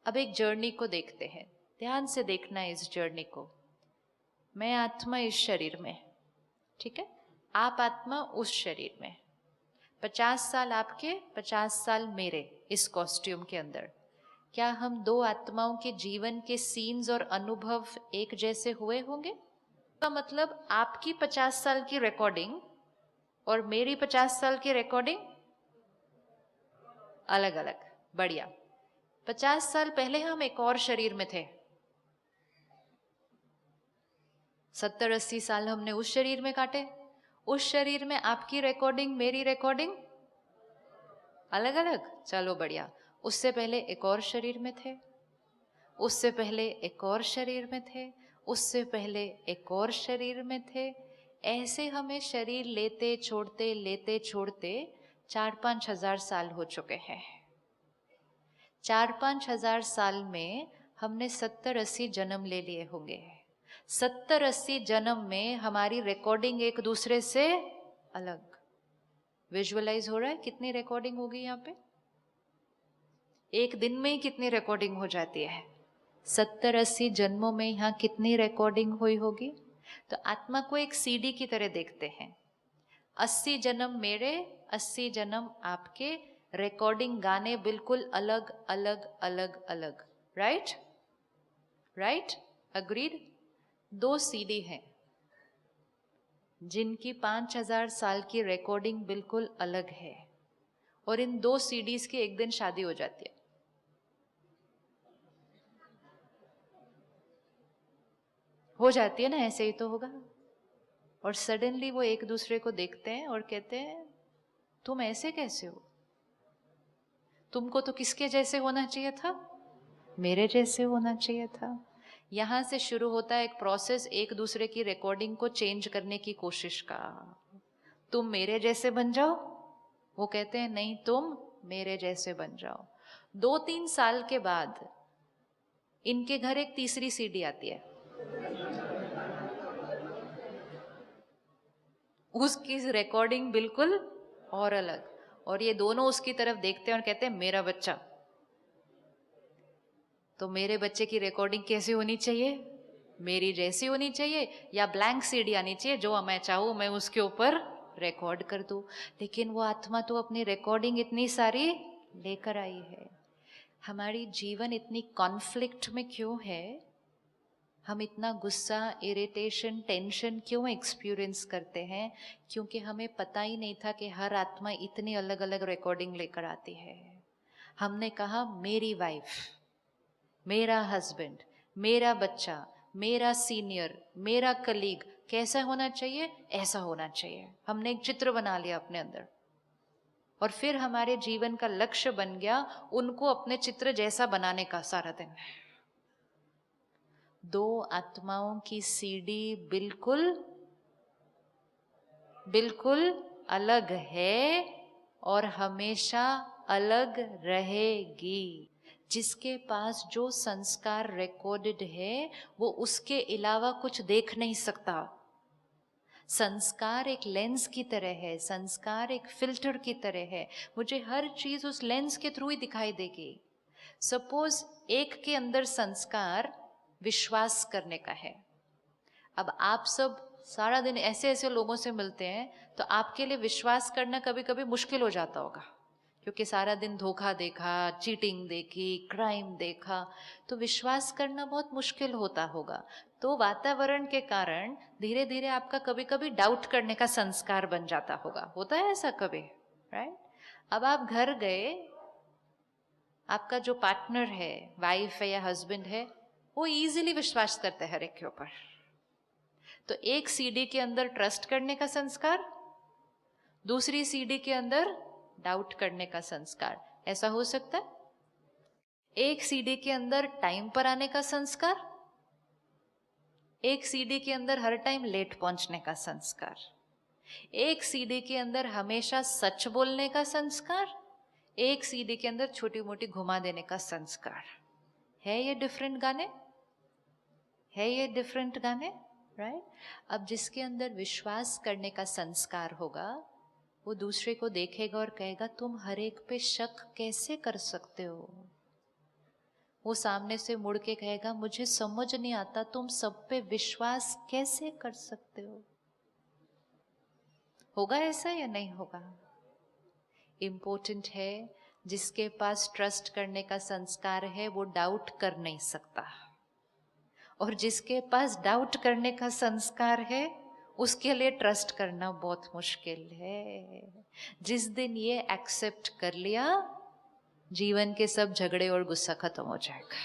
अब एक जर्नी को देखते हैं, ध्यान से देखना है इस जर्नी को। मैं आत्मा इस शरीर में, ठीक है, आप आत्मा उस शरीर में, 50 साल आपके 50 साल मेरे इस कॉस्ट्यूम के अंदर। क्या हम दो आत्माओं के जीवन के सीन्स और अनुभव एक जैसे हुए होंगे? का मतलब आपकी 50 साल की रिकॉर्डिंग और मेरी 50 साल की रिकॉर्डिंग अलग अलग। बढ़िया। 50 साल पहले हम एक और शरीर में थे, 70-80 साल हमने उस शरीर में काटे। उस शरीर में आपकी रिकॉर्डिंग मेरी रिकॉर्डिंग अलग अलग। चलो बढ़िया। उससे पहले एक और शरीर में थे, उससे पहले एक और शरीर में थे, उससे पहले एक और शरीर में थे। ऐसे हमें शरीर लेते छोड़ते 4-5 हजार साल हो चुके हैं। 4-5 हजार साल में हमने 70-80 जन्म ले लिए होंगे। 70-80 जन्म में हमारी रिकॉर्डिंग एक दूसरे से अलग। विजुअलाइज हो रहा है कितनी रिकॉर्डिंग होगी यहाँ पे? एक दिन में ही कितनी रिकॉर्डिंग हो जाती है? 70-80 जन्मों में यहाँ कितनी रिकॉर्डिंग हुई होगी? तो आत्मा को एक सीडी की तरह देखते हैं। 80 जन्म मेरे, 80 जन्म आपके, रिकॉर्डिंग गाने बिल्कुल अलग अलग अलग अलग। Right right, agreed. 2 सीडी हैं जिनकी 5000 साल की रिकॉर्डिंग बिल्कुल अलग है, और इन 2 सीडीज की एक दिन शादी हो जाती है। हो जाती है ना, ऐसे ही तो होगा। और सडनली वो एक दूसरे को देखते हैं और कहते हैं तुम ऐसे कैसे हो? तुमको तो किसके जैसे होना चाहिए था? मेरे जैसे होना चाहिए था। यहां से शुरू होता है एक प्रोसेस एक दूसरे की रिकॉर्डिंग को चेंज करने की कोशिश का। तुम मेरे जैसे बन जाओ, वो कहते हैं नहीं तुम मेरे जैसे बन जाओ। 2-3 साल के बाद इनके घर एक तीसरी सीडी आती है, उसकी रिकॉर्डिंग बिल्कुल और अलग, और ये दोनों उसकी तरफ देखते हैं और कहते हैं मेरा बच्चा। तो मेरे बच्चे की रिकॉर्डिंग कैसी होनी चाहिए? मेरी जैसी होनी चाहिए, या ब्लैंक सीडी आनी चाहिए जो मैं चाहूं मैं उसके ऊपर रिकॉर्ड कर दूं। लेकिन वो आत्मा तो अपनी रिकॉर्डिंग इतनी सारी लेकर आई है। हमारी जीवन इतनी कॉन्फ्लिक्ट में क्यों है? हम इतना गुस्सा, इरिटेशन, टेंशन क्यों एक्सपीरियंस करते हैं? क्योंकि हमें पता ही नहीं था कि हर आत्मा इतनी अलग अलग रिकॉर्डिंग लेकर आती है। हमने कहा मेरी वाइफ, मेरा हस्बैंड, मेरा बच्चा, मेरा सीनियर, मेरा कलीग कैसा होना चाहिए? ऐसा होना चाहिए। हमने एक चित्र बना लिया अपने अंदर, और फिर हमारे जीवन का लक्ष्य बन गया उनको अपने चित्र जैसा बनाने का सारा दिन। 2 आत्माओं की सीडी बिल्कुल बिल्कुल अलग है और हमेशा अलग रहेगी। जिसके पास जो संस्कार रिकॉर्डेड है वो उसके अलावा कुछ देख नहीं सकता। संस्कार एक लेंस की तरह है, संस्कार एक फिल्टर की तरह है। मुझे हर चीज उस लेंस के थ्रू ही दिखाई देगी। सपोज एक के अंदर संस्कार विश्वास करने का है। अब आप सब सारा दिन ऐसे ऐसे लोगों से मिलते हैं, तो आपके लिए विश्वास करना कभी कभी मुश्किल हो जाता होगा, क्योंकि सारा दिन धोखा देखा, चीटिंग देखी, क्राइम देखा, तो विश्वास करना बहुत मुश्किल होता होगा। तो वातावरण के कारण धीरे धीरे आपका कभी कभी डाउट करने का संस्कार बन जाता होगा। होता है ऐसा कभी? राइट। अब आप घर गए, आपका जो पार्टनर है, वाइफ है या हस्बैंड है, वो इजीली विश्वास करते हैं हर एक के ऊपर। तो एक सीडी के अंदर ट्रस्ट करने का संस्कार, दूसरी सीडी के अंदर डाउट करने का संस्कार। ऐसा हो सकता है? एक सीडी के अंदर टाइम पर आने का संस्कार, एक सीडी के अंदर हर टाइम लेट पहुंचने का संस्कार, एक सीडी के अंदर हमेशा सच बोलने का संस्कार, एक सीडी के अंदर छोटी मोटी घुमा देने का संस्कार। है ये डिफरेंट गाने? है ये डिफरेंट गाने? राइट। अब जिसके अंदर विश्वास करने का संस्कार होगा वो दूसरे को देखेगा और कहेगा तुम हर एक पे शक कैसे कर सकते हो? वो सामने से मुड़ के कहेगा मुझे समझ नहीं आता तुम सब पे विश्वास कैसे कर सकते हो। होगा ऐसा या नहीं होगा? इम्पोर्टेंट है जिसके पास ट्रस्ट करने का संस्कार है वो डाउट कर नहीं सकता, और जिसके पास डाउट करने का संस्कार है उसके लिए ट्रस्ट करना बहुत मुश्किल है। जिस दिन ये एक्सेप्ट कर लिया जीवन के सब झगड़े और गुस्सा खत्म हो जाएगा।